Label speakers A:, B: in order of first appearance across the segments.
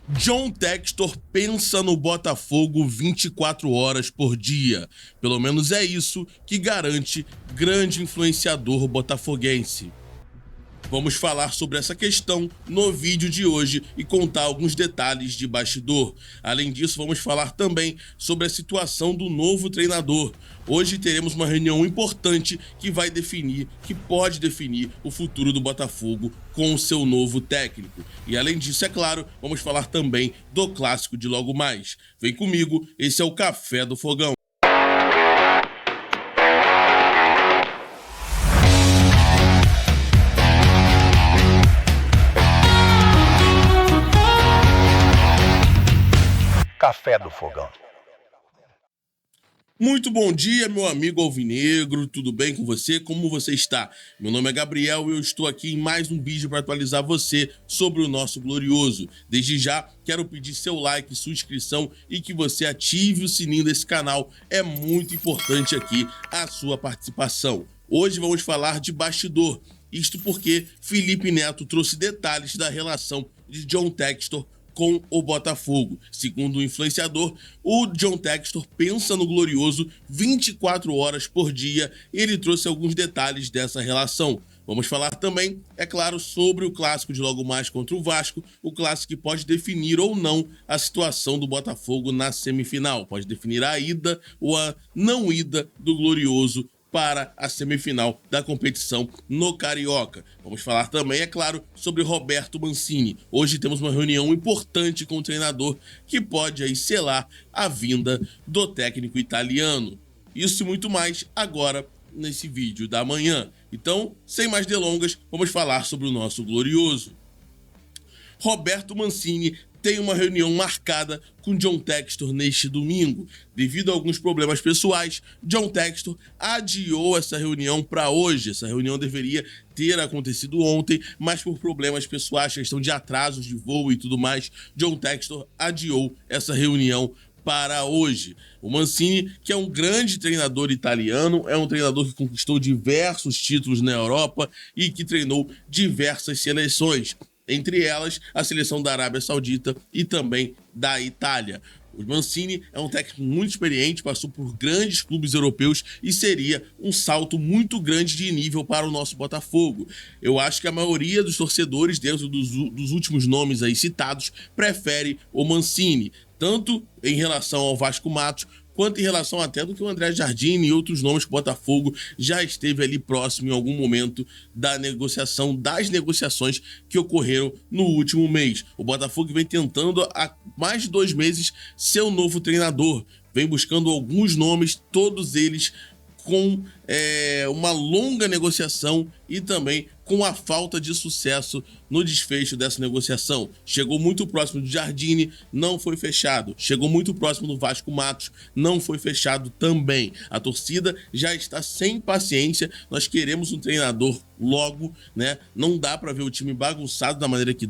A: John Textor pensa no Botafogo 24 horas por dia. Pelo menos é isso que garante grande influenciador botafoguense. Vamos falar sobre essa questão no vídeo de hoje e contar alguns detalhes de bastidor. Além disso, vamos falar também sobre a situação do novo treinador. Hoje teremos uma reunião importante que pode definir o futuro do Botafogo com o seu novo técnico. E além disso, é claro, vamos falar também do clássico de logo mais. Vem comigo, esse é o Café do Fogão.
B: Café do Fogão.
A: Muito bom dia, meu amigo alvinegro, tudo bem com você? Como você está? Meu nome é Gabriel e eu estou aqui em mais um vídeo para atualizar você sobre o nosso glorioso. Desde já, quero pedir seu like, sua inscrição e que você ative o sininho desse canal. É muito importante aqui a sua participação. Hoje vamos falar de bastidor, isto porque Felipe Neto trouxe detalhes da relação de John Textor com o Botafogo. Segundo o influenciador, o John Textor pensa no glorioso 24 horas por dia e ele trouxe alguns detalhes dessa relação. Vamos falar também, é claro, sobre o clássico de logo mais contra o Vasco, o clássico que pode definir ou não a situação do Botafogo na semifinal, pode definir a ida ou a não ida do glorioso para a semifinal da competição no Carioca. Vamos falar também, é claro, sobre Roberto Mancini. Hoje temos uma reunião importante com o treinador que pode aí selar a vinda do técnico italiano. Isso e muito mais agora nesse vídeo da manhã. Então, sem mais delongas, vamos falar sobre o nosso glorioso. Roberto Mancini tem uma reunião marcada com John Textor neste domingo. Devido a alguns problemas pessoais, John Textor adiou essa reunião para hoje. Essa reunião deveria ter acontecido ontem, mas por problemas pessoais, questão de atrasos de voo e tudo mais, John Textor adiou essa reunião para hoje. O Mancini, que é um grande treinador italiano, é um treinador que conquistou diversos títulos na Europa e que treinou diversas seleções, entre elas a seleção da Arábia Saudita e também da Itália. O Mancini é um técnico muito experiente, passou por grandes clubes europeus e seria um salto muito grande de nível para o nosso Botafogo. Eu acho que a maioria dos torcedores, dentro dos últimos nomes aí citados, prefere o Mancini, tanto em relação ao Vasco Matos, quanto em relação até do que o André Jardine e outros nomes que o Botafogo já esteve ali próximo em algum momento das negociações que ocorreram no último mês. O Botafogo vem tentando há mais de 2 meses ser o novo treinador, vem buscando alguns nomes, todos eles com uma longa negociação e também com a falta de sucesso no desfecho dessa negociação. Chegou muito próximo do Jardine, não foi fechado. Chegou muito próximo do Vasco Matos, não foi fechado também. A torcida já está sem paciência, nós queremos um treinador logo, né? Não dá para ver o time bagunçado da maneira que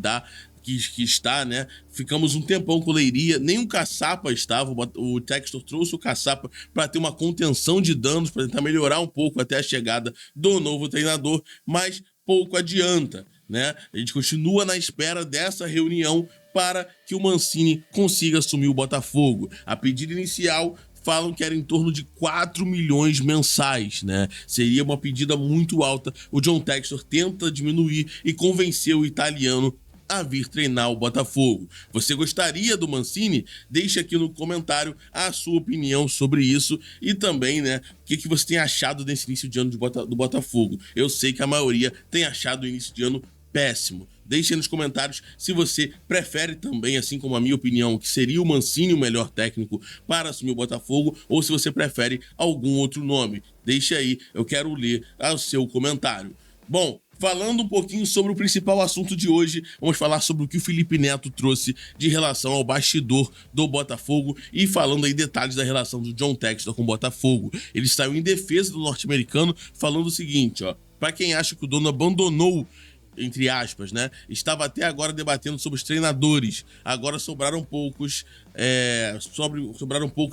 A: está, né? Ficamos um tempão com o Leiria, nem um caçapa estava, o Textor trouxe o caçapa para ter uma contenção de danos, para tentar melhorar um pouco até a chegada do novo treinador, mas pouco adianta, né? A gente continua na espera dessa reunião para que o Mancini consiga assumir o Botafogo. A pedida inicial falam que era em torno de 4 milhões mensais, né? Seria uma pedida muito alta. O John Textor tenta diminuir e convencer o italiano a vir treinar o Botafogo. Você gostaria do Mancini? Deixe aqui no comentário a sua opinião sobre isso e também, né, o que você tem achado desse início de ano do Botafogo. Eu sei que a maioria tem achado o início de ano péssimo. Deixe aí nos comentários se você prefere também, assim como a minha opinião, que seria o Mancini o melhor técnico para assumir o Botafogo, ou se você prefere algum outro nome. Deixe aí, eu quero ler o seu comentário. Bom, falando um pouquinho sobre o principal assunto de hoje, vamos falar sobre o que o Felipe Neto trouxe de relação ao bastidor do Botafogo e falando aí detalhes da relação do John Textor com o Botafogo. Ele saiu em defesa do norte-americano falando o seguinte, ó: para quem acha que o dono abandonou entre aspas, né? Estava até agora debatendo sobre os treinadores. Agora sobraram poucos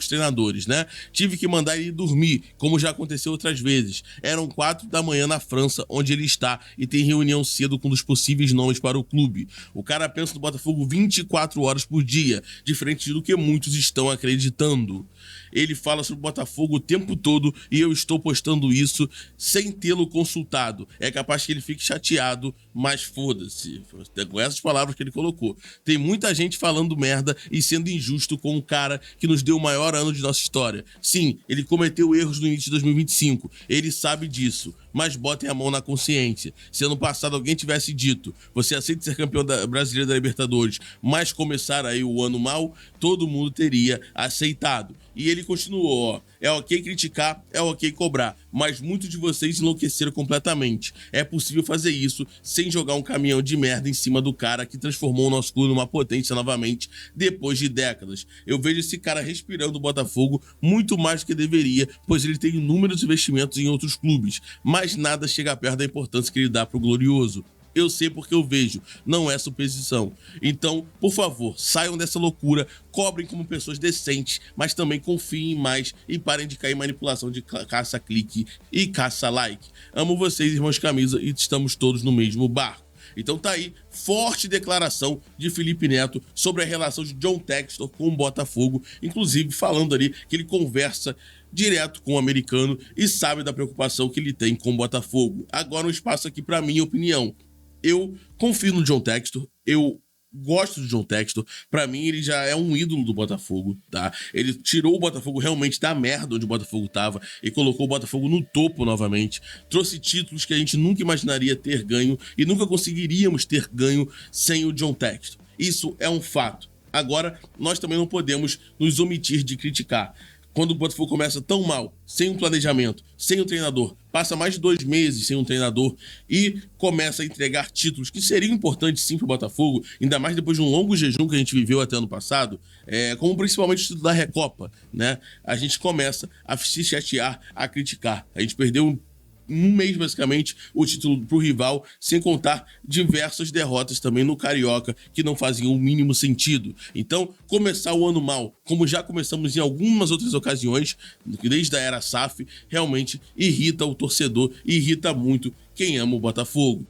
A: treinadores, né? Tive que mandar ele dormir, como já aconteceu outras vezes. Eram 4 da manhã na França, onde ele está, e tem reunião cedo com um dos possíveis nomes para o clube. O cara pensa no Botafogo 24 horas por dia, diferente do que muitos estão acreditando. Ele fala sobre o Botafogo o tempo todo e eu estou postando isso sem tê-lo consultado. É capaz que ele fique chateado, mas foda-se. Com essas palavras que ele colocou. Tem muita gente falando merda e sendo injusto com um cara que nos deu o maior ano de nossa história. Sim, ele cometeu erros no início de 2025. Ele sabe disso. Mas botem a mão na consciência. Se ano passado alguém tivesse dito, você aceita ser campeão brasileiro da Libertadores, mas começar aí o ano mal, todo mundo teria aceitado. E ele continuou, ó, é ok criticar, é ok cobrar, mas muitos de vocês enlouqueceram completamente. É possível fazer isso sem jogar um caminhão de merda em cima do cara que transformou o nosso clube numa potência novamente depois de décadas. Eu vejo esse cara respirando o Botafogo muito mais do que deveria, pois ele tem inúmeros investimentos em outros clubes, mas nada chega perto da importância que ele dá pro Glorioso. Eu sei porque eu vejo, não é suposição. Então, por favor, saiam dessa loucura, cobrem como pessoas decentes, mas também confiem mais e parem de cair em manipulação de caça-clique e caça-like. Amo vocês, irmãos camisa, e estamos todos no mesmo barco. Então tá aí, forte declaração de Felipe Neto sobre a relação de John Textor com o Botafogo, inclusive falando ali que ele conversa direto com o americano e sabe da preocupação que ele tem com o Botafogo. Agora um espaço aqui para minha opinião. Eu confio no John Textor, eu gosto do John Textor, pra mim ele já é um ídolo do Botafogo, tá? Ele tirou o Botafogo realmente da merda onde o Botafogo tava e colocou o Botafogo no topo novamente, trouxe títulos que a gente nunca imaginaria ter ganho e nunca conseguiríamos ter ganho sem o John Textor. Isso é um fato. Agora, nós também não podemos nos omitir de criticar. Quando o Botafogo começa tão mal, sem um planejamento, sem um treinador, passa mais de 2 meses sem um treinador e começa a entregar títulos que seriam importantes sim para o Botafogo, ainda mais depois de um longo jejum que a gente viveu até ano passado, como principalmente o título da Recopa, né? A gente começa a se chatear, a criticar. A gente perdeu um mês, basicamente, o título pro rival, sem contar diversas derrotas também no Carioca, que não faziam o mínimo sentido. Então, começar o ano mal, como já começamos em algumas outras ocasiões, desde a era SAF, realmente irrita o torcedor e irrita muito quem ama o Botafogo.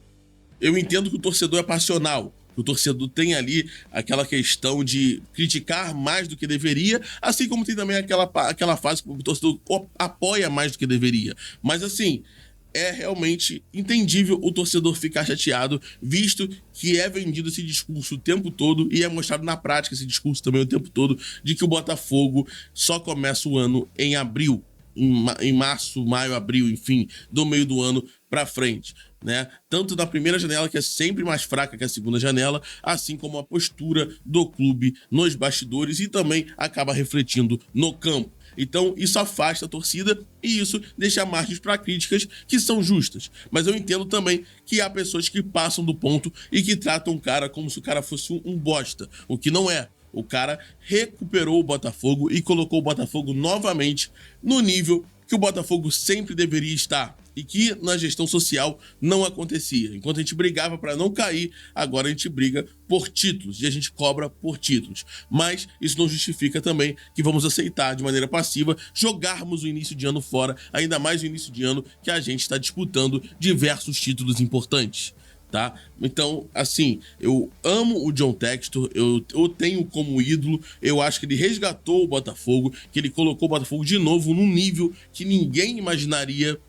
A: Eu entendo que o torcedor é passional, o torcedor tem ali aquela questão de criticar mais do que deveria, assim como tem também aquela fase que o torcedor apoia mais do que deveria. Mas assim, é realmente entendível o torcedor ficar chateado, visto que é vendido esse discurso o tempo todo e é mostrado na prática esse discurso também o tempo todo, de que o Botafogo só começa o ano em abril, em março, maio, abril, enfim, do meio do ano para frente, né? Tanto na primeira janela, que é sempre mais fraca que a segunda janela, assim como a postura do clube nos bastidores e também acaba refletindo no campo. Então isso afasta a torcida e isso deixa margens para críticas que são justas. Mas eu entendo também que há pessoas que passam do ponto e que tratam o cara como se o cara fosse um bosta, o que não é. O cara recuperou o Botafogo e colocou o Botafogo novamente no nível que o Botafogo sempre deveria estar e que na gestão social não acontecia. Enquanto a gente brigava para não cair, agora a gente briga por títulos e a gente cobra por títulos. Mas isso não justifica também que vamos aceitar de maneira passiva jogarmos o início de ano fora, ainda mais o início de ano que a gente está disputando diversos títulos importantes. Tá? Então, assim, eu amo o John Textor, eu tenho como ídolo, eu acho que ele resgatou o Botafogo, que ele colocou o Botafogo de novo num nível que ninguém imaginaria.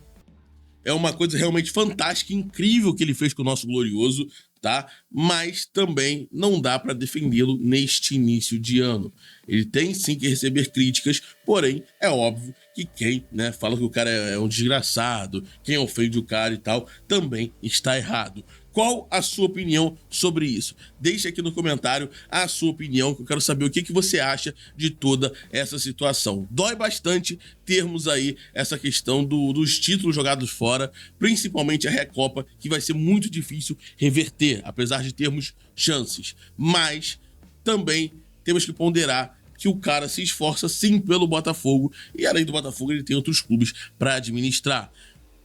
A: É uma coisa realmente fantástica, incrível que ele fez com o nosso glorioso, tá? Mas também não dá para defendê-lo neste início de ano. Ele tem sim que receber críticas, porém é óbvio que quem, né, fala que o cara é um desgraçado, quem ofende o cara e tal, também está errado. Qual a sua opinião sobre isso? Deixe aqui no comentário a sua opinião, que eu quero saber o que você acha de toda essa situação. Dói bastante termos aí essa questão dos títulos jogados fora, principalmente a Recopa, que vai ser muito difícil reverter, apesar de termos chances. Mas também temos que ponderar que o cara se esforça sim pelo Botafogo e além do Botafogo ele tem outros clubes para administrar.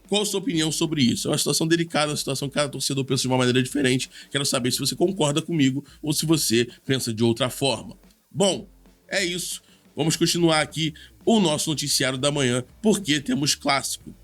A: Qual a sua opinião sobre isso? É uma situação delicada, uma situação que cada torcedor pensa de uma maneira diferente. Quero saber se você concorda comigo ou se você pensa de outra forma. Bom, é isso. Vamos continuar aqui o nosso noticiário da manhã, porque temos clássico.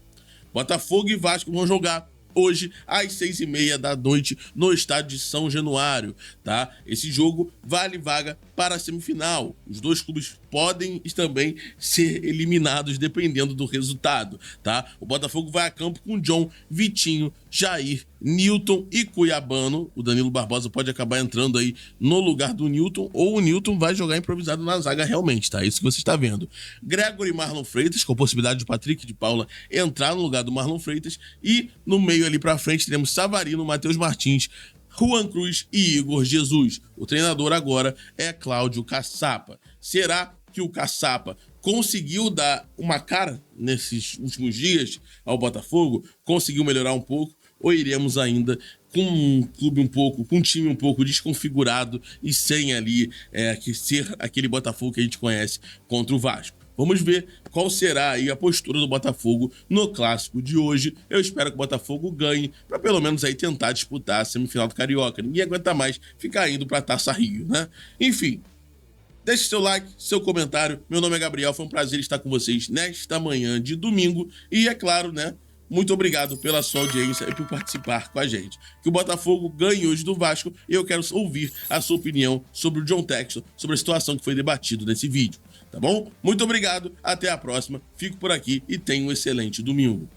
A: Botafogo e Vasco vão jogar hoje às 6h30 da noite no estádio de São Januário, tá? Esse jogo vale vaga para a semifinal. Os dois clubes podem também ser eliminados dependendo do resultado, tá? O Botafogo vai a campo com John, Vitinho, Jair, Nilton e Cuiabano. O Danilo Barbosa pode acabar entrando aí no lugar do Nilton, ou o Nilton vai jogar improvisado na zaga realmente, tá? Isso que você está vendo. Gregory e Marlon Freitas, com a possibilidade de Patrick de Paula entrar no lugar do Marlon Freitas, e no meio ali pra frente teremos Savarino, Matheus Martins, Juan Cruz e Igor Jesus. O treinador agora é Cláudio Caçapa. Será que o Caçapa conseguiu dar uma cara nesses últimos dias ao Botafogo? Conseguiu melhorar um pouco? Ou iremos ainda com um clube com um time um pouco desconfigurado e sem ali que ser aquele Botafogo que a gente conhece contra o Vasco? Vamos ver qual será aí a postura do Botafogo no clássico de hoje. Eu espero que o Botafogo ganhe para pelo menos aí tentar disputar a semifinal do Carioca. Ninguém aguenta mais ficar indo para a Taça Rio, né? Enfim, deixe seu like, seu comentário. Meu nome é Gabriel, foi um prazer estar com vocês nesta manhã de domingo. E é claro, né? Muito obrigado pela sua audiência e por participar com a gente. Que o Botafogo ganhe hoje do Vasco e eu quero ouvir a sua opinião sobre o John Textor, sobre a situação que foi debatido nesse vídeo. Tá bom? Muito obrigado, até a próxima, fico por aqui e tenha um excelente domingo.